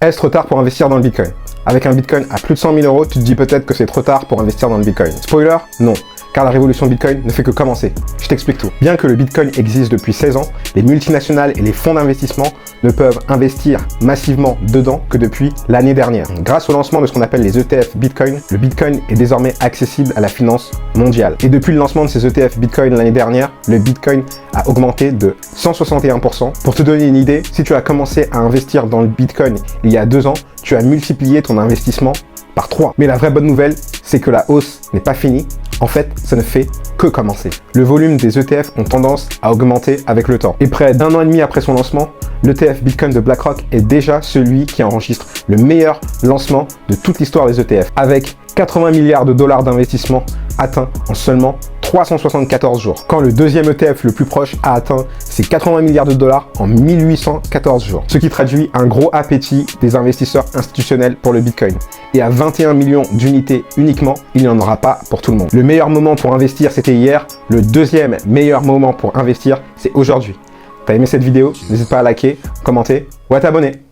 Est-ce trop tard pour investir dans le Bitcoin? Avec un Bitcoin à plus de 100 000 euros, tu te dis peut-être que c'est trop tard pour investir dans le Bitcoin. Spoiler, non. Car la révolution Bitcoin ne fait que commencer. Je t'explique tout. Bien que le Bitcoin existe depuis 16 ans, les multinationales et les fonds d'investissement ne peuvent investir massivement dedans que depuis l'année dernière. Grâce au lancement de ce qu'on appelle les ETF Bitcoin, le Bitcoin est désormais accessible à la finance mondiale. Et depuis le lancement de ces ETF Bitcoin l'année dernière, le Bitcoin a augmenté de 161%. Pour te donner une idée, si tu as commencé à investir dans le Bitcoin il y a 2 ans, tu as multiplié ton investissement par 3. Mais la vraie bonne nouvelle, c'est que la hausse n'est pas finie. En fait, ça ne fait que commencer. Le volume des ETF ont tendance à augmenter avec le temps. Et près d'1 an et demi après son lancement, l'ETF Bitcoin de BlackRock est déjà celui qui enregistre le meilleur lancement de toute l'histoire des ETF, avec 80 milliards de dollars d'investissement atteints en seulement 374 jours. Quand le deuxième ETF le plus proche a atteint ses 80 milliards de dollars en 1814 jours. Ce qui traduit un gros appétit des investisseurs institutionnels pour le Bitcoin. Et à 21 millions d'unités uniquement, il n'y en aura pas pour tout le monde. Le meilleur moment pour investir, c'était hier. Le deuxième meilleur moment pour investir, c'est aujourd'hui. T'as aimé cette vidéo? N'hésite pas à liker, commenter ou à t'abonner.